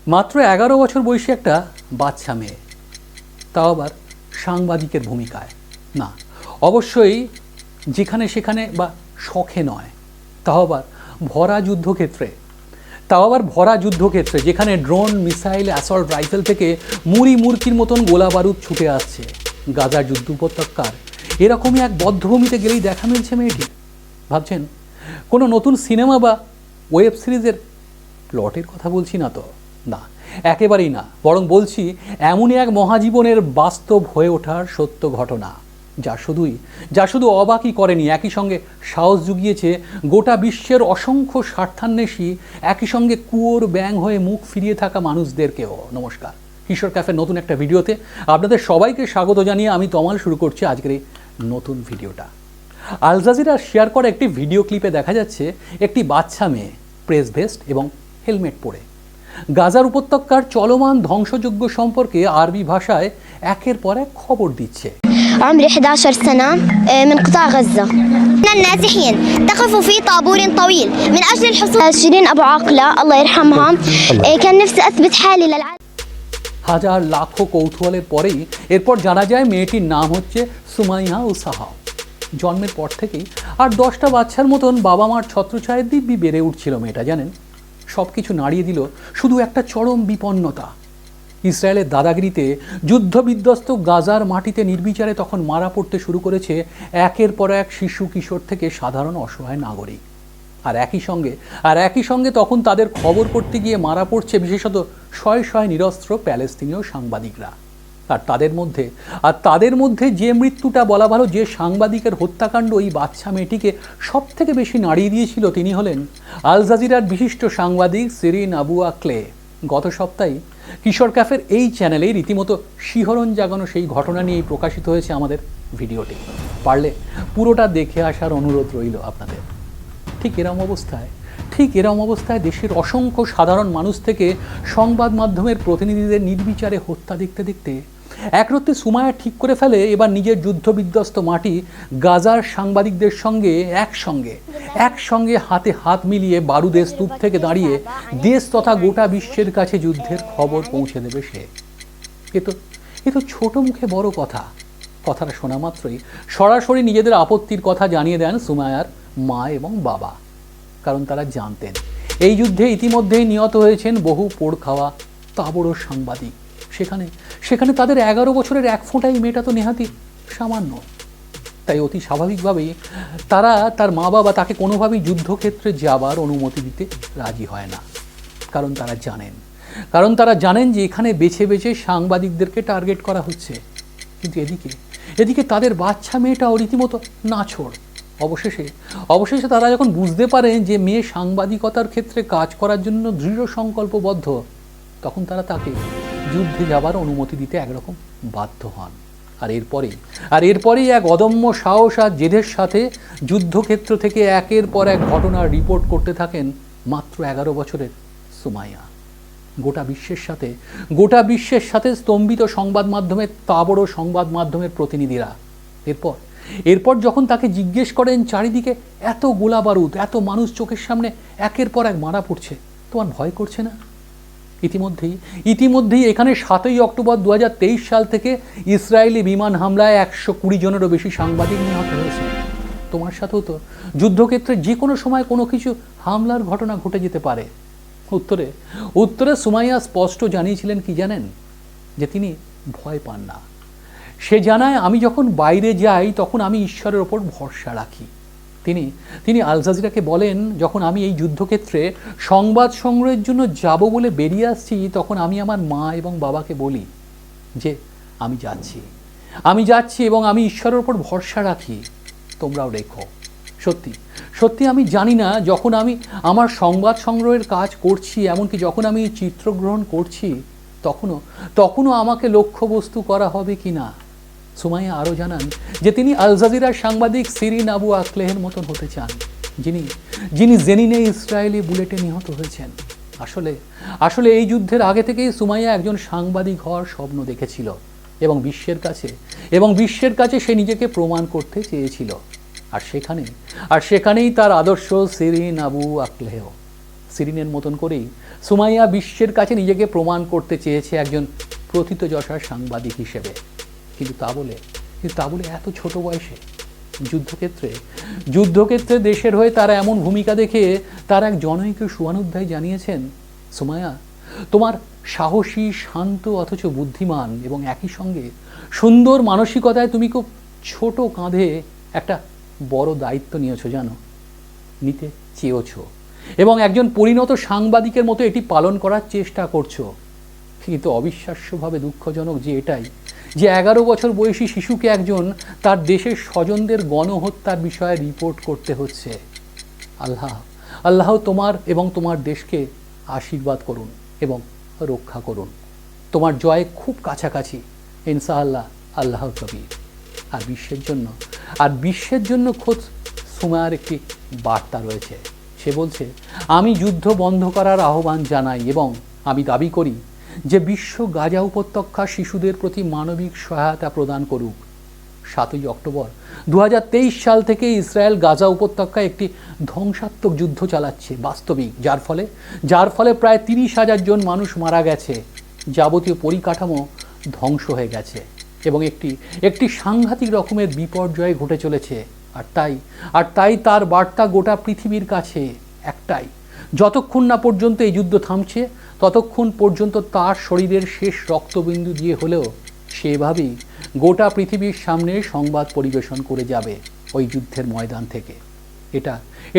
মাত্র 11 বছর বয়সী একটা বাচ্চা মেয়ে, তাও আবার সাংবাদিকের ভূমিকায়। না, অবশ্যই যেখানে সেখানে বা শখে নয়, তাও আবার ভরা যুদ্ধক্ষেত্রে, যেখানে ড্রোন, মিসাইল, অ্যাসল্ট রাইফেল থেকে মুড়ির মতন গোলা বারুদ ছুটে আসছে। গাজার যুদ্ধ উপত্যকার এরকমই এক বদ্ধভূমিতে গেলেই দেখা মিলছে মেয়েটি। ভাবছেন কোনো নতুন সিনেমা বা ওয়েব সিরিজের প্লটের কথা বলছি না তো? না, একেবারেই না, বরং বলছি এমনই এক মহাজীবনের বাস্তব হয়ে ওঠার সত্য ঘটনা, যা শুধু অবাকই করেনি, একই সঙ্গে সাহস জুগিয়েছে গোটা বিশ্বের অসংখ্য স্বার্থান্বেষী, একই সঙ্গে কুয়োর ব্যাঙ হয়ে মুখ ফিরিয়ে থাকা মানুষদেরকেও। নমস্কার, কিশোর ক্যাফের নতুন একটা ভিডিওতে আপনাদের সবাইকে স্বাগত জানিয়ে আমি তমাল শুরু করছি আজকের এই নতুন ভিডিওটা। আল জাজিরা শেয়ার করা একটি ভিডিও ক্লিপে দেখা যাচ্ছে একটি বাচ্চা মেয়ে প্রেস ভেস্ট এবং হেলমেট পরে গাজার উপত্যকার চলমান ধ্বংসযজ্ঞ সম্পর্কে আরবি ভাষায় একের পর এক খবর দিচ্ছে। عمري 11 سنة من قطاع غزة. النازحين تقفوا في طابور طويل من أجل الحصول. شيرين أبو عاقلة الله يرحمها كان نفسي أثبت حالي للعالم. হাজার লাখো কৌতূহলের পরেই এরপর জানা যায় মেয়েটির নাম হচ্ছে সুমাইয়া উসাহা। জন্মের পর থেকেই আর 10টা বাচ্চার মতন বাবা মার ছত্রছায়ের দিব্যি বেড়ে উঠছিল মেয়েটা। জানেন, সব কিছু নাড়িয়ে দিল শুধু একটা চরম বিপন্নতা। ইসরায়েলের দাদাগিরিতে যুদ্ধবিধ্বস্ত গাজার মাটিতে নির্বিচারে তখন মারা পড়তে শুরু করেছে একের পর এক শিশু কিশোর থেকে সাধারণ অসহায় নাগরিক। আর একই সঙ্গে তখন তাদের খবর করতে গিয়ে মারা পড়ছে বিশেষত শয়ে শয়ে নিরস্ত্র প্যালেস্তিনীয় সাংবাদিকরা। আর তাদের মধ্যে যে মৃত্যুটা বলা ভালো, যে সাংবাদিকের হত্যাকাণ্ড এই বাচ্চা মেয়েটিকে সব থেকে বেশি নাড়িয়ে দিয়েছিল, তিনি হলেন আল জাজিরার বিশিষ্ট সাংবাদিক শিরিন আবু আক্লে। গত সপ্তাহে কিশোর ক্যাফের এই চ্যানেলে রীতিমতো শিহরণ জাগানো সেই ঘটনা নিয়েই প্রকাশিত হয়েছে আমাদের ভিডিওটি। পারলে পুরোটা দেখে আসার অনুরোধ রইল আপনাদের। ঠিক এরম অবস্থায় দেশের অসংখ্য সাধারণ মানুষ থেকে সংবাদ মাধ্যমের প্রতিনিধিদের নির্বিচারে হত্যা দেখতে দেখতে একরত্তি সুমাইয়া ঠিক করে ফেলে এবার নিজের যুদ্ধবিধ্বস্ত মাটি গাজার সাংবাদিকদের সঙ্গে একসঙ্গে হাতে হাত মিলিয়ে বারুদের স্তূপ থেকে দাঁড়িয়ে দেশ তথা গোটা বিশ্বের কাছে যুদ্ধের খবর পৌঁছে দেবে সে। এ তো ছোট মুখে বড় কথা। কথাটা শোনা মাত্রই সরাসরি নিজেদের আপত্তির কথা জানিয়ে দেন সুমাইয়ার মা এবং বাবা। কারণ তারা জানতেন এই যুদ্ধে ইতিমধ্যেই নিহত হয়েছেন বহু পোড় খাওয়া তাবড় সাংবাদিক। সেখানে তাদের 11 বছরের এক ফোঁটাই মেয়েটা তো নেহাতি সামান্য। তাই অতি স্বাভাবিকভাবেই তার মা বাবা তাকে কোনোভাবেই যুদ্ধক্ষেত্রে যাবার অনুমতি দিতে রাজি হয় না। কারণ তারা জানেন যে এখানে বেছে বেছে সাংবাদিকদেরকে টার্গেট করা হচ্ছে। কিন্তু এদিকে তাদের বাচ্চা মেয়েটাও রীতিমতো নাছোড়। অবশেষে তারা যখন বুঝতে পারেন যে মেয়ে সাংবাদিকতার ক্ষেত্রে কাজ করার জন্য দৃঢ় সংকল্পবদ্ধ, তখন তারা তাকে যুদ্ধে যাবার অনুমতি দিতে একরকম বাধ্য হন। আর এরপরেই এক অদম্য সাহস আর জেদের সাথে যুদ্ধক্ষেত্র থেকে একের পর এক ঘটনার রিপোর্ট করতে থাকেন মাত্র 11 বছরের সুমাইয়া। গোটা বিশ্বের সাথে স্তম্ভিত সংবাদ মাধ্যমের তাবড় সংবাদ মাধ্যমের প্রতিনিধিরা এরপর যখন তাকে জিজ্ঞেস করেন, চারিদিকে এত গোলা বারুদ, এত মানুষ চোখের সামনে একের পর এক মারা পড়ছে, তোমার ভয় করছে না? ইতিমধ্যেই এখানে 7ই অক্টোবর 2023 সাল থেকে ইসরায়েলি বিমান হামলায় 120 জনেরও বেশি সাংবাদিক নিহত হয়েছে। তোমার সাথেও তো যুদ্ধক্ষেত্রে যে কোনো সময় কোনো কিছু হামলার ঘটনা ঘটে যেতে পারে। উত্তরে সুমাইয়া স্পষ্ট জানিয়েছিলেন কি জানেন? যে তিনি ভয় পান না। সে জানায়, আমি যখন বাইরে যাই তখন আমি ঈশ্বরের ওপর ভরসা রাখি। তিনি আল জাজিরাকে বলেন, যখন আমি এই যুদ্ধক্ষেত্রে সংবাদ সংগ্রহের জন্য যাব বলে বেরিয়ে আসছি, তখন আমি আমার মা এবং বাবাকে বলি যে আমি যাচ্ছি এবং আমি ঈশ্বরের ওপর ভরসা রাখি, তোমরাও রেখো। সত্যি আমি জানি না যখন আমি আমার সংবাদ সংগ্রহের কাজ করছি, এমনকি যখন আমি চিত্রগ্রহণ করছি, তখনও আমাকে লক্ষ্যবস্তু করা হবে কি না। সুমাইয়া আরও জানান যে তিনি আল জাজিরার সাংবাদিক শিরিন আবু আক্লেহের মতন হতে চান, যিনি জেনিনে ইসরায়েলি বুলেটে নিহত হয়েছেন। আসলে এই যুদ্ধের আগে থেকেই সুমাইয়া একজন সাংবাদিক হওয়ার স্বপ্ন দেখেছিল এবং বিশ্বের কাছে সে নিজেকে প্রমাণ করতে চেয়েছিল। আর সেখানেই তার আদর্শ শিরিন আবু আক্লেহ। সিরিনের মতন করেই সুমাইয়া বিশ্বের কাছে নিজেকে প্রমাণ করতে চেয়েছে একজন প্রথিতযশা সাংবাদিক হিসেবে। কিন্তু তা বলে এত ছোট বয়সে যুদ্ধক্ষেত্রে দেশের হয়ে তারা এমন ভূমিকা দেখে তার এক জনৈক শুভানুধ্যায় জানিয়েছেন, সুমাইয়া, তোমার সাহসী, শান্ত অথচ বুদ্ধিমান এবং একই সঙ্গে সুন্দর মানসিকতায় তুমি খুব ছোট কাঁধে একটা বড় দায়িত্ব নিয়েছো, নিতে চেয়েছো এবং একজন পরিণত সাংবাদিকের মতো এটি পালন করার চেষ্টা করছো। কিন্তু অবিশ্বাস্যভাবে দুঃখজনক যে এটাই যে 11 বছর বয়সী শিশুকে একজন তার দেশের স্বজনদের গণহত্যার বিষয়ে রিপোর্ট করতে হচ্ছে। আল্লাহ তোমার এবং তোমার দেশকে আশীর্বাদ করুন এবং রক্ষা করুন। তোমার জয় খুব কাছাকাছি, ইনশাআল্লাহ, আল্লাহ কবির। আর বিশ্বের জন্য খোদ সুমাইয়ার একটি বার্তা রয়েছে। সে বলছে, আমি যুদ্ধ বন্ধ করার আহ্বান জানাই এবং আমি দাবি করি যে বিশ্ব গাজা উপত্যকা শিশুদের প্রতি মানবিক সহায়তা প্রদান করুক। 7ই অক্টোবর 2023 সাল থেকে ইসরায়েল গাজা উপত্যকায় একটি ধ্বংসাত্মক যুদ্ধ চালাচ্ছে, বাস্তবিক, যার ফলে প্রায় 30,000 জন মানুষ মারা গেছে, যাবতীয় পরিকাঠামো ধ্বংস হয়ে গেছে এবং একটি সাংঘাতিক রকমের বিপর্যয় ঘটে চলেছে। আর তাই তার বার্তা গোটা পৃথিবীর কাছে একটাই, যতক্ষণ না পর্যন্ত এই যুদ্ধ থামছে ততক্ষণ পর্যন্ত তার শরীরের শেষ রক্তবিন্দু দিয়ে হলেও সেভাবেই গোটা পৃথিবীর সামনে সংবাদ পরিবেশন করে যাবে ওই যুদ্ধের ময়দান থেকে।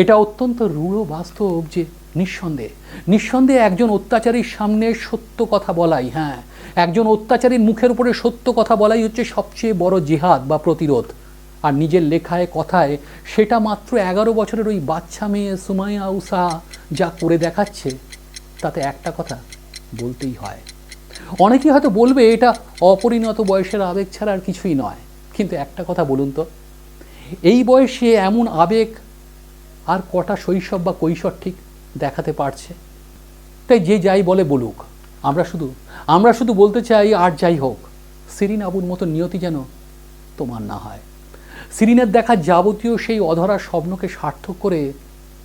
এটা অত্যন্ত রূঢ় বাস্তব যে নিঃসন্দেহে একজন অত্যাচারীর সামনে সত্য কথা বলাই, একজন অত্যাচারীর মুখের উপরে সত্য কথা বলাই হচ্ছে সবচেয়ে বড় জিহাদ বা প্রতিরোধ। আর নিজের লেখায় কথায় সেটা মাত্র 11 বছরের ওই বাচ্চা মেয়ে সুমাইয়া উসাহা যা করে দেখাচ্ছে, তাতে একটা কথা বলতেই হয়। অনেকেই হয়তো বলবে এটা অপরিণত বয়সের আবেগ ছাড়া আর কিছুই নয়, কিন্তু একটা কথা বলুন তো, এই বয়সে এমন আবেগ আর কটা শৈশব বা কৈশোর ঠিক দেখাতে পারছে? তাই যে যাই বলে বলুক, আমরা শুধু বলতে চাই, আর যাই হোক, শিরিন আবুর মতো নিয়তি যেন তোমার না হয়। শিরিনের দেখা যাবতীয় সেই অধরা স্বপ্নকে সার্থক করে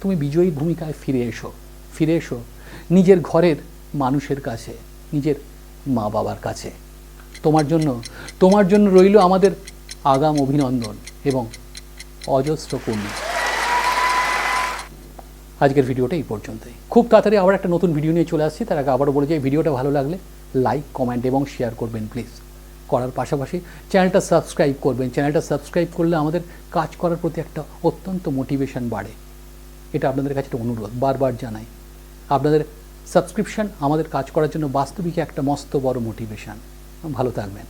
তুমি বিজয়ী ভূমিকায় ফিরে এসো নিজের ঘরের মানুষের কাছে, নিজের মা বাবার কাছে। তোমার জন্য রইল আমাদের আগাম অভিনন্দন এবং অজস্র পুণ্য। আজকের ভিডিওটা এই পর্যন্তই। খুব তাড়াতাড়ি আবার একটা নতুন ভিডিও নিয়ে চলে আসছি। তার আগে আবারও বলে যাই, ভিডিওটা ভালো লাগলে লাইক, কমেন্ট এবং শেয়ার করবেন প্লিজ। করার পাশাপাশি চ্যানেলটা সাবস্ক্রাইব করবেন। চ্যানেলটা সাবস্ক্রাইব করলে আমাদের কাজ করার প্রতি একটা অত্যন্ত মোটিভেশন বাড়ে। এটা আপনাদের কাছে একটা অনুরোধ, বারবার জানাই। আপনাদের সাবস্ক্রিপশন আমাদের কাজ করার জন্য বাস্তবিক একটা মস্ত বড় মোটিভেশন। ভালো থাকবেন।